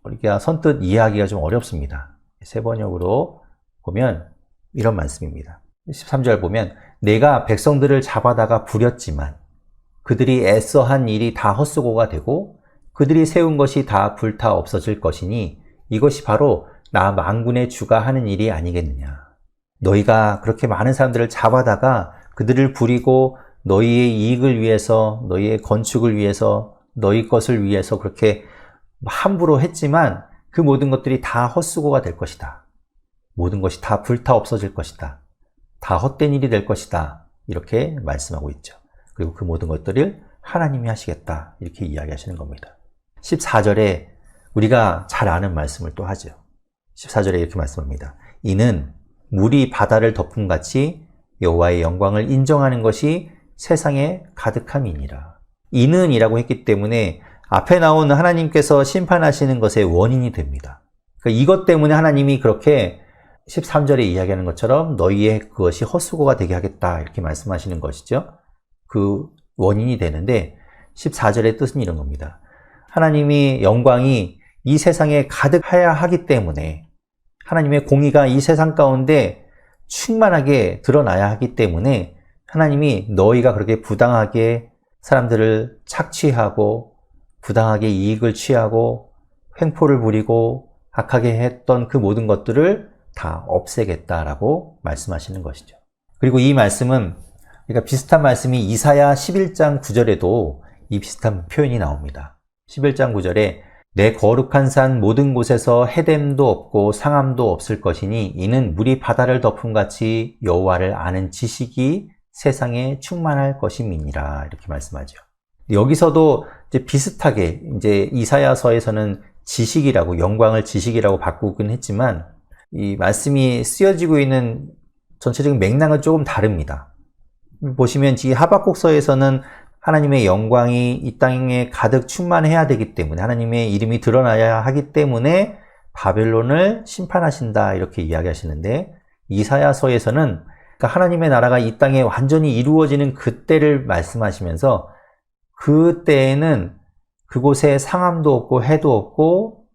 우리가 선뜻 이해하기가 좀 어렵습니다. 세 번역으로 보면 이런 말씀입니다. 13절 보면 내가 백성들을 잡아다가 부렸지만 그들이 애써 한 일이 다 헛수고가 되고 그들이 세운 것이 다 불타 없어질 것이니 이것이 바로 나 만군의 주가 하는 일이 아니겠느냐. 너희가 그렇게 많은 사람들을 잡아다가 그들을 부리고 너희의 이익을 위해서, 너희의 건축을 위해서, 너희 것을 위해서 그렇게 함부로 했지만 그 모든 것들이 다 헛수고가 될 것이다. 모든 것이 다 불타 없어질 것이다. 다 헛된 일이 될 것이다. 이렇게 말씀하고 있죠. 그리고 그 모든 것들을 하나님이 하시겠다. 이렇게 이야기하시는 겁니다. 14절에 우리가 잘 아는 말씀을 또 하죠. 14절에 이렇게 말씀합니다. 이는 물이 바다를 덮음같이 여호와의 영광을 인정하는 것이 세상에 가득함이니라. 이는 이라고 했기 때문에 앞에 나온 하나님께서 심판하시는 것의 원인이 됩니다. 그러니까 이것 때문에 하나님이 그렇게 13절에 이야기하는 것처럼 너희의 그것이 헛수고가 되게 하겠다 이렇게 말씀하시는 것이죠. 그 원인이 되는데 14절의 뜻은 이런 겁니다. 하나님이 영광이 이 세상에 가득해야 하기 때문에 하나님의 공의가 이 세상 가운데 충만하게 드러나야 하기 때문에 하나님이 너희가 그렇게 부당하게 사람들을 착취하고 부당하게 이익을 취하고 횡포를 부리고 악하게 했던 그 모든 것들을 다 없애겠다라고 말씀하시는 것이죠. 그리고 이 말씀은 그러니까 비슷한 말씀이 이사야 11장 9절에도 이 비슷한 표현이 나옵니다. 11장 9절에 내 거룩한 산 모든 곳에서 해됨도 없고 상함도 없을 것이니 이는 물이 바다를 덮음같이 여호와를 아는 지식이 세상에 충만할 것임이니라 이렇게 말씀하죠. 여기서도 이제 비슷하게 이제 이사야서에서는 지식이라고 영광을 지식이라고 바꾸긴 했지만 이 말씀이 쓰여지고 있는 전체적인 맥락은 조금 다릅니다. 보시면 이 하박국서에서는 하나님의 영광이 이 땅에 가득 충만해야 되기 때문에 하나님의 이름이 드러나야 하기 때문에 바벨론을 심판하신다 이렇게 이야기하시는데 이사야서에서는 그러니까 하나님의 나라가 이 땅에 완전히 이루어지는 그때를 말씀하시면서 그때에는 그곳에 상함도 없고 해도 없고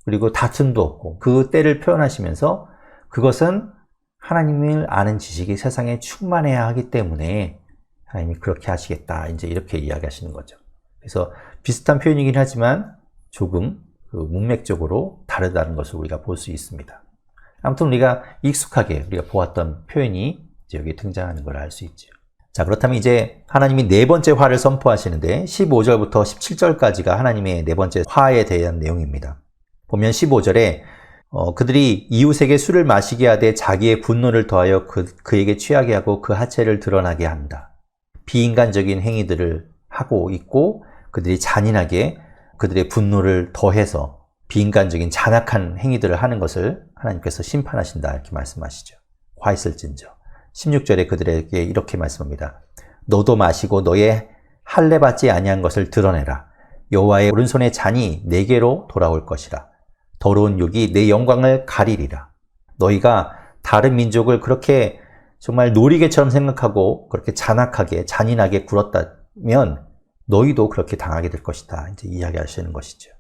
그리고 다툼도 없고 그 때를 표현하시면서 그것은 하나님을 아는 지식이 세상에 충만해야 하기 때문에 하나님이 그렇게 하시겠다. 이제 이렇게 이야기하시는 거죠. 그래서 비슷한 표현이긴 하지만 조금 그 문맥적으로 다르다는 것을 우리가 볼 수 있습니다. 아무튼 우리가 익숙하게 우리가 보았던 표현이 이제 여기 등장하는 걸 알 수 있죠. 자, 그렇다면 이제 하나님이 네 번째 화를 선포하시는데 15절부터 17절까지가 하나님의 네 번째 화에 대한 내용입니다. 보면 15절에 그들이 이웃에게 술을 마시게 하되 자기의 분노를 더하여 그에게 취하게 하고 그 하체를 드러나게 한다. 비인간적인 행위들을 하고 있고 그들이 잔인하게 그들의 분노를 더해서 비인간적인 잔악한 행위들을 하는 것을 하나님께서 심판하신다 이렇게 말씀하시죠. 화 있을진저. 16절에 그들에게 이렇게 말씀합니다. 너도 마시고 너의 할례 받지 아니한 것을 드러내라. 여호와의 오른손의 잔이 내게로 돌아올 것이라. 더러운 욕이 내 영광을 가리리라. 너희가 다른 민족을 그렇게 정말 놀이개처럼 생각하고 그렇게 잔악하게 잔인하게 굴었다면 너희도 그렇게 당하게 될 것이다. 이제 이야기하시는 것이죠.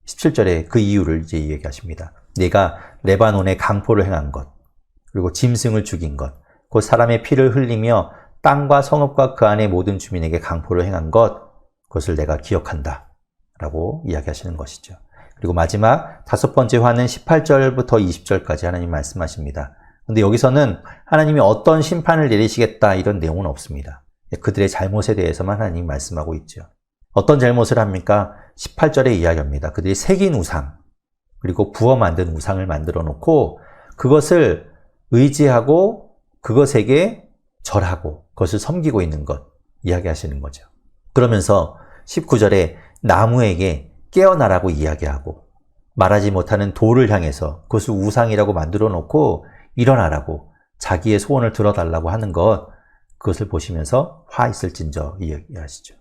17절에 그 이유를 이제 이야기하십니다. 내가 레바논에 강포를 행한 것, 그리고 짐승을 죽인 것, 곧 사람의 피를 흘리며 땅과 성읍과 그 안의 모든 주민에게 강포를 행한 것, 그것을 내가 기억한다. 라고 이야기하시는 것이죠. 그리고 마지막 5번째 화는 18절부터 20절까지 하나님 말씀하십니다. 근데 여기서는 하나님이 어떤 심판을 내리시겠다 이런 내용은 없습니다. 그들의 잘못에 대해서만 하나님 말씀하고 있죠. 어떤 잘못을 합니까? 18절에 이야기합니다. 그들이 새긴 우상, 그리고 부어 만든 우상을 만들어 놓고 그것을 의지하고 그것에게 절하고 그것을 섬기고 있는 것 이야기하시는 거죠. 그러면서 19절에 나무에게 깨어나라고 이야기하고 말하지 못하는 돌을 향해서 그것을 우상이라고 만들어 놓고 일어나라고 자기의 소원을 들어달라고 하는 것, 그것을 보시면서 화 있을진저 이야기하시죠.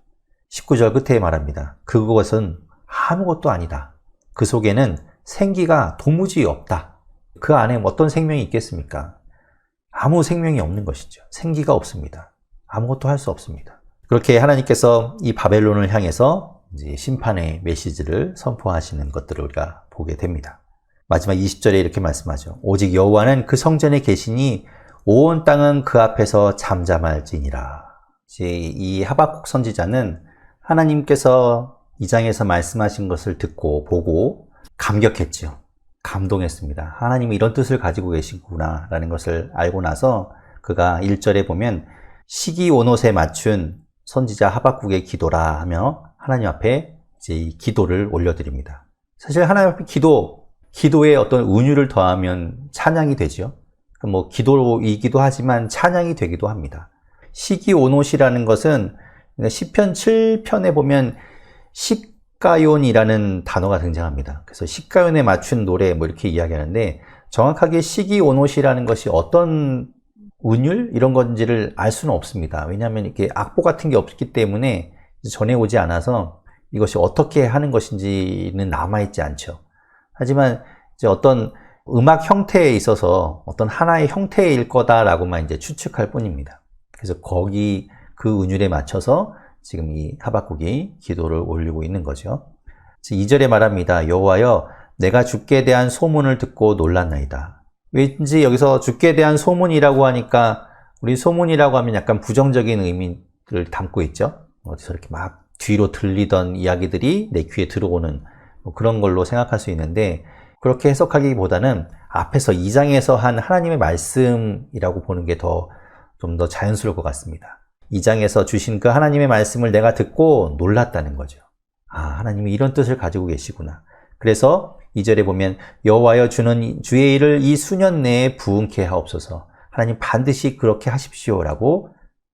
19절 끝에 말합니다. 그것은 아무것도 아니다. 그 속에는 생기가 도무지 없다. 그 안에 어떤 생명이 있겠습니까? 아무 생명이 없는 것이죠. 생기가 없습니다. 아무것도 할 수 없습니다. 그렇게 하나님께서 이 바벨론을 향해서 이제 심판의 메시지를 선포하시는 것들을 우리가 보게 됩니다. 마지막 20절에 이렇게 말씀하죠. 오직 여호와는 그 성전에 계시니 온 땅은 그 앞에서 잠잠할지니라. 이제 이 하박국 선지자는 하나님께서 이 장에서 말씀하신 것을 듣고 보고 감격했죠. 감동했습니다. 하나님이 이런 뜻을 가지고 계시구나 라는 것을 알고 나서 그가 1절에 보면 시기 온옷에 맞춘 선지자 하박국의 기도라 하며 하나님 앞에 이제 이 기도를 올려드립니다. 사실 하나님 앞에 기도에 어떤 은유를 더하면 찬양이 되죠. 뭐 기도이기도 하지만 찬양이 되기도 합니다. 시기 온옷이라는 것은 시편 7편에 보면 십가요이라는 단어가 등장합니다. 그래서 십가요에 맞춘 노래 뭐 이렇게 이야기하는데 정확하게 시기 온옷이라는 것이 어떤 운율 이런 건지를 알 수는 없습니다. 왜냐하면 이렇게 악보 같은 게 없기 때문에 전해오지 않아서 이것이 어떻게 하는 것인지는 남아있지 않죠. 하지만 이제 어떤 음악 형태에 있어서 어떤 하나의 형태일 거다라고만 이제 추측할 뿐입니다. 그래서 거기 그 은율에 맞춰서 지금 이 하박국이 기도를 올리고 있는 거죠. 2절에 말합니다. 여호와여, 내가 주께 대한 소문을 듣고 놀랐나이다. 왠지 여기서 주께 대한 소문이라고 하니까 우리 소문이라고 하면 약간 부정적인 의미를 담고 있죠. 어디서 이렇게 막 뒤로 들리던 이야기들이 내 귀에 들어오는 뭐 그런 걸로 생각할 수 있는데 그렇게 해석하기보다는 앞에서 2장에서 한 하나님의 말씀이라고 보는 게 좀 더 자연스러울 것 같습니다. 2장에서 주신 그 하나님의 말씀을 내가 듣고 놀랐다는 거죠. 아, 하나님이 이런 뜻을 가지고 계시구나. 그래서 2절에 보면 여호와여 주는 주의 일을 이 수년 내에 부응케 하옵소서. 하나님 반드시 그렇게 하십시오라고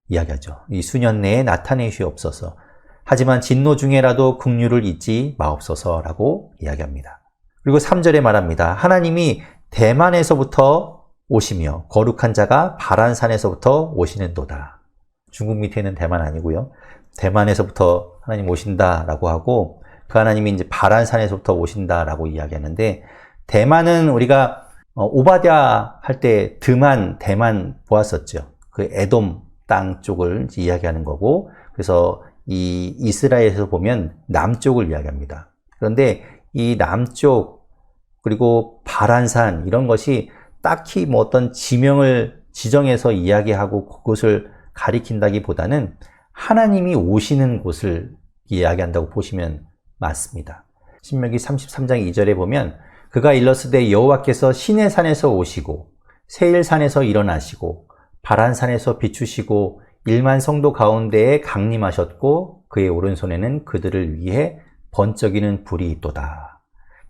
이야기하죠. 이 수년 내에 나타내시옵소서. 하지만 진노 중에라도 긍휼을 잊지 마옵소서라고 이야기합니다. 그리고 3절에 말합니다. 하나님이 대만에서부터 오시며 거룩한 자가 바란산에서부터 오시는도다. 중국 밑에는 대만 아니고요. 대만에서부터 하나님 오신다라고 하고 그 하나님이 이제 바란산에서부터 오신다라고 이야기하는데 대만은 우리가 오바댜 할 때 대만 보았었죠. 그 에돔 땅 쪽을 이야기하는 거고 그래서 이 이스라엘에서 보면 남쪽을 이야기합니다. 그런데 이 남쪽 그리고 바란산 이런 것이 딱히 뭐 어떤 지명을 지정해서 이야기하고 그곳을 가리킨다기보다는 하나님이 오시는 곳을 이야기한다고 보시면 맞습니다. 신명기 33장 2절에 보면 그가 일렀으되 여호와께서 시내산에서 오시고 세일산에서 일어나시고 바란산에서 비추시고 1만 성도 가운데에 강림하셨고 그의 오른손에는 그들을 위해 번쩍이는 불이 있도다.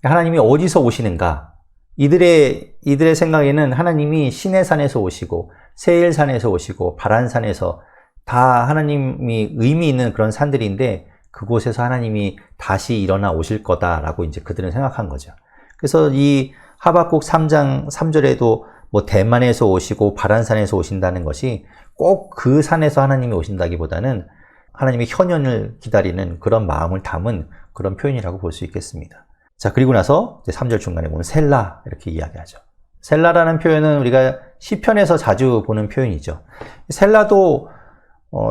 하나님이 어디서 오시는가? 이들의 생각에는 하나님이 시내산에서 오시고 세일산에서 오시고 바란산에서 다 하나님이 의미 있는 그런 산들인데 그곳에서 하나님이 다시 일어나 오실 거다라고 이제 그들은 생각한 거죠. 그래서 이 하박국 3장 3절에도 뭐 대만에서 오시고 바란산에서 오신다는 것이 꼭 그 산에서 하나님이 오신다기보다는 하나님의 현현을 기다리는 그런 마음을 담은 그런 표현이라고 볼 수 있겠습니다. 자, 그리고 나서 이제 3절 중간에 보면 셀라 이렇게 이야기하죠. 셀라라는 표현은 우리가 시편에서 자주 보는 표현이죠. 셀라도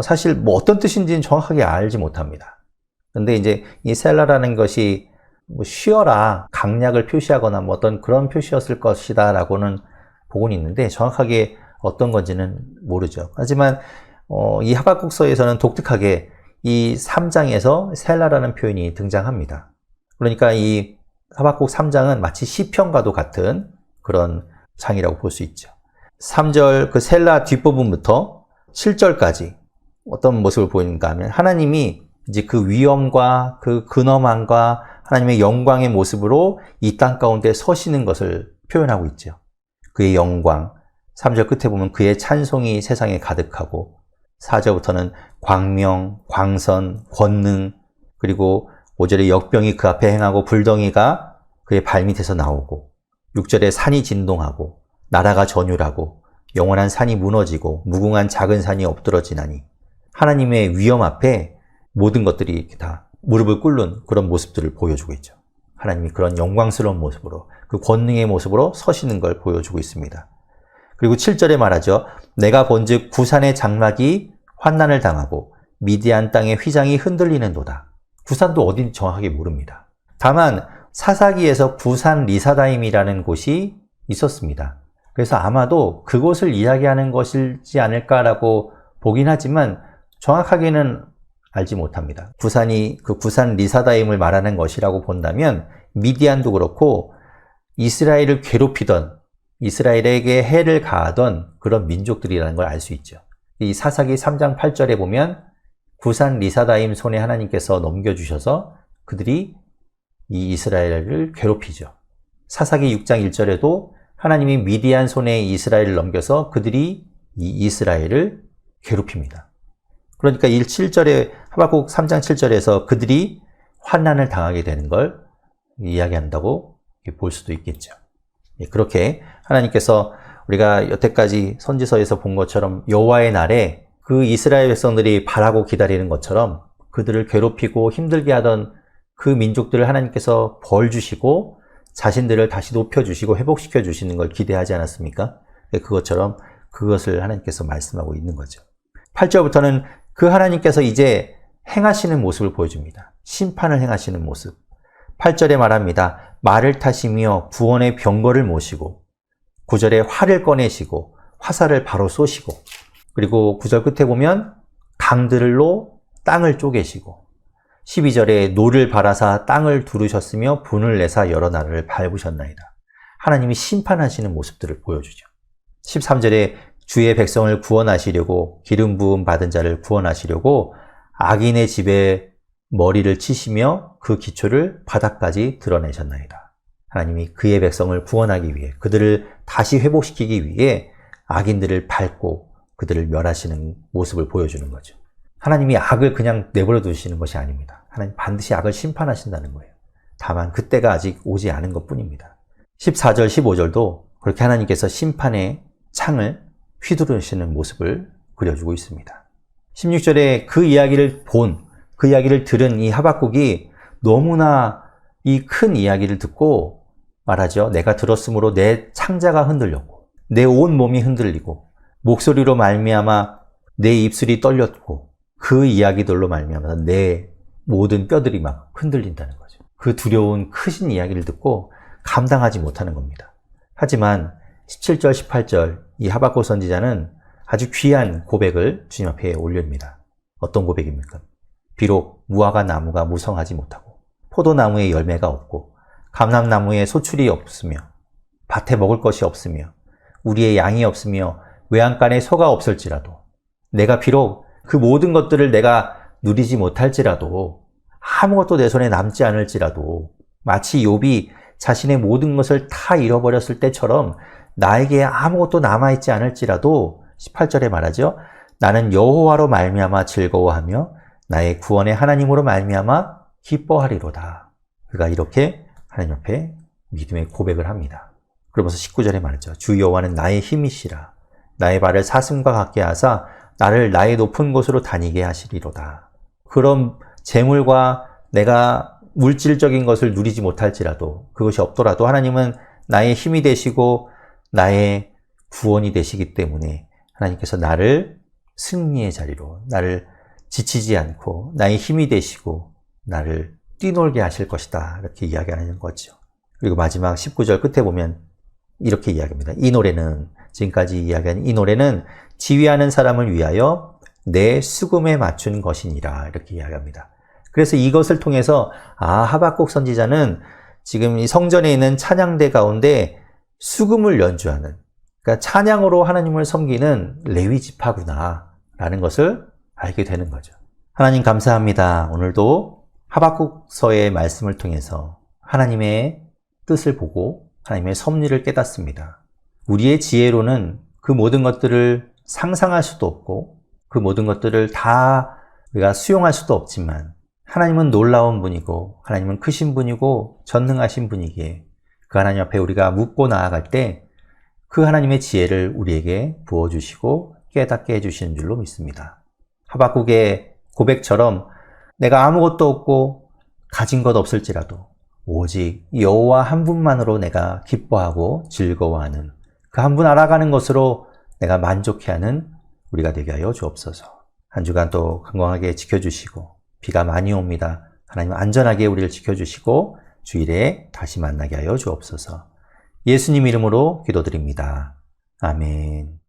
사실 뭐 어떤 뜻인지는 정확하게 알지 못합니다. 그런데 이제 이 셀라라는 것이 뭐 쉬어라, 강약을 표시하거나 뭐 어떤 그런 표시였을 것이다라고는 보고는 있는데 정확하게 어떤 건지는 모르죠. 하지만 이 하박국서에서는 독특하게 이 3장에서 셀라라는 표현이 등장합니다. 그러니까 이 하박국 3장은 마치 시편과도 같은 그런 장이라고 볼 수 있죠. 3절 그 셀라 뒷부분부터 7절까지 어떤 모습을 보이는가 하면 하나님이 이제 그 위엄과 그 근엄함과 하나님의 영광의 모습으로 이 땅 가운데 서시는 것을 표현하고 있죠. 그의 영광, 3절 끝에 보면 그의 찬송이 세상에 가득하고 4절부터는 광명, 광선, 권능, 그리고 5절에 역병이 그 앞에 행하고 불덩이가 그의 발밑에서 나오고 6절에 산이 진동하고 나라가 전율하고 영원한 산이 무너지고 무궁한 작은 산이 엎드러지나니 하나님의 위엄 앞에 모든 것들이 이렇게 다 무릎을 꿇는 그런 모습들을 보여주고 있죠. 하나님이 그런 영광스러운 모습으로 그 권능의 모습으로 서시는 걸 보여주고 있습니다. 그리고 7절에 말하죠. 내가 본즉 구산의 장막이 환난을 당하고 미디안 땅의 휘장이 흔들리는도다. 구산도 어딘지 정확하게 모릅니다. 다만 사사기에서 구산 리사다임이라는 곳이 있었습니다. 그래서 아마도 그곳을 이야기하는 것이지 않을까라고 보긴 하지만 정확하게는 알지 못합니다. 구산이 그 구산 리사다임을 말하는 것이라고 본다면 미디안도 그렇고 이스라엘을 괴롭히던 이스라엘에게 해를 가하던 그런 민족들이라는 걸 알 수 있죠. 이 사사기 3장 8절에 보면 구산 리사다임 손에 하나님께서 넘겨주셔서 그들이 이 이스라엘을 괴롭히죠. 사사기 6장 1절에도 하나님이 미디안 손에 이스라엘을 넘겨서 그들이 이 이스라엘을 괴롭힙니다. 그러니까 7절에 하박국 3장 7절에서 그들이 환난을 당하게 되는 걸 이야기한다고 볼 수도 있겠죠. 그렇게 하나님께서 우리가 여태까지 선지서에서 본 것처럼 여호와의 날에 그 이스라엘 백성들이 바라고 기다리는 것처럼 그들을 괴롭히고 힘들게 하던 그 민족들을 하나님께서 벌 주시고 자신들을 다시 높여주시고 회복시켜 주시는 걸 기대하지 않았습니까? 그것처럼 그것을 하나님께서 말씀하고 있는 거죠. 8절부터는 그 하나님께서 이제 행하시는 모습을 보여줍니다. 심판을 행하시는 모습. 8절에 말합니다. 말을 타시며 구원의 병거를 모시고 9절에 활을 꺼내시고 화살을 바로 쏘시고 그리고 9절 끝에 보면 강들로 땅을 쪼개시고 12절에 노를 바라사 땅을 두르셨으며 분을 내사 여러 나라를 밟으셨나이다. 하나님이 심판하시는 모습들을 보여주죠. 13절에 주의 백성을 구원하시려고 기름 부음 받은 자를 구원하시려고 악인의 집에 머리를 치시며 그 기초를 바닥까지 드러내셨나이다. 하나님이 그의 백성을 구원하기 위해 그들을 다시 회복시키기 위해 악인들을 밟고 그들을 멸하시는 모습을 보여주는 거죠. 하나님이 악을 그냥 내버려 두시는 것이 아닙니다. 하나님 반드시 악을 심판하신다는 거예요. 다만 그때가 아직 오지 않은 것뿐입니다. 14절, 15절도 그렇게 하나님께서 심판의 창을 휘두르시는 모습을 그려주고 있습니다. 16절에 그 이야기를 그 이야기를 들은 이 하박국이 너무나 이 큰 이야기를 듣고 말하죠. 내가 들었으므로 내 창자가 흔들렸고 내 온 몸이 흔들리고 목소리로 말미암아 내 입술이 떨렸고 그 이야기들로 말미암아 내 모든 뼈들이 막 흔들린다는 거죠. 그 두려운 크신 이야기를 듣고 감당하지 못하는 겁니다. 하지만 17절, 18절 이 하박국 선지자는 아주 귀한 고백을 주님 앞에 올립니다. 어떤 고백입니까? 비록 무화과 나무가 무성하지 못하고 포도나무에 열매가 없고 감람나무에 소출이 없으며 밭에 먹을 것이 없으며 우리의 양이 없으며 외양간에 소가 없을지라도 내가 비록 그 모든 것들을 내가 누리지 못할지라도 아무것도 내 손에 남지 않을지라도 마치 욥이 자신의 모든 것을 다 잃어버렸을 때처럼 나에게 아무것도 남아있지 않을지라도 18절에 말하죠. 나는 여호와로 말미암아 즐거워하며 나의 구원의 하나님으로 말미암아 기뻐하리로다. 그가 이렇게 하나님 앞에 믿음의 고백을 합니다. 그러면서 19절에 말하죠. 주 여호와는 나의 힘이시라. 나의 발을 사슴과 같게 하사 나를 나의 높은 곳으로 다니게 하시리로다. 그런 재물과 내가 물질적인 것을 누리지 못할지라도 그것이 없더라도 하나님은 나의 힘이 되시고 나의 구원이 되시기 때문에 하나님께서 나를 승리의 자리로 나를 지치지 않고 나의 힘이 되시고 나를 뛰놀게 하실 것이다. 이렇게 이야기하는 거죠. 그리고 마지막 19절 끝에 보면 이렇게 이야기합니다. 이 노래는 지금까지 이야기한 이 노래는 지휘하는 사람을 위하여 내 수금에 맞춘 것이니라. 이렇게 이야기합니다. 그래서 이것을 통해서 하박국 선지자는 지금 이 성전에 있는 찬양대 가운데 수금을 연주하는, 그러니까 찬양으로 하나님을 섬기는 레위 지파구나 라는 것을 알게 되는 거죠. 하나님 감사합니다. 오늘도 하박국서의 말씀을 통해서 하나님의 뜻을 보고 하나님의 섭리를 깨닫습니다. 우리의 지혜로는 그 모든 것들을 상상할 수도 없고 그 모든 것들을 다 우리가 수용할 수도 없지만 하나님은 놀라운 분이고 하나님은 크신 분이고 전능하신 분이기에 그 하나님 앞에 우리가 묻고 나아갈 때 그 하나님의 지혜를 우리에게 부어주시고 깨닫게 해주시는 줄로 믿습니다. 하박국의 고백처럼 내가 아무것도 없고 가진 것 없을지라도 오직 여호와 한 분만으로 내가 기뻐하고 즐거워하는 그 한 분 알아가는 것으로 내가 만족해하는 우리가 되게 하여 주옵소서. 한 주간 또 건강하게 지켜주시고 비가 많이 옵니다. 하나님 안전하게 우리를 지켜주시고 주일에 다시 만나게 하여 주옵소서. 예수님 이름으로 기도드립니다. 아멘.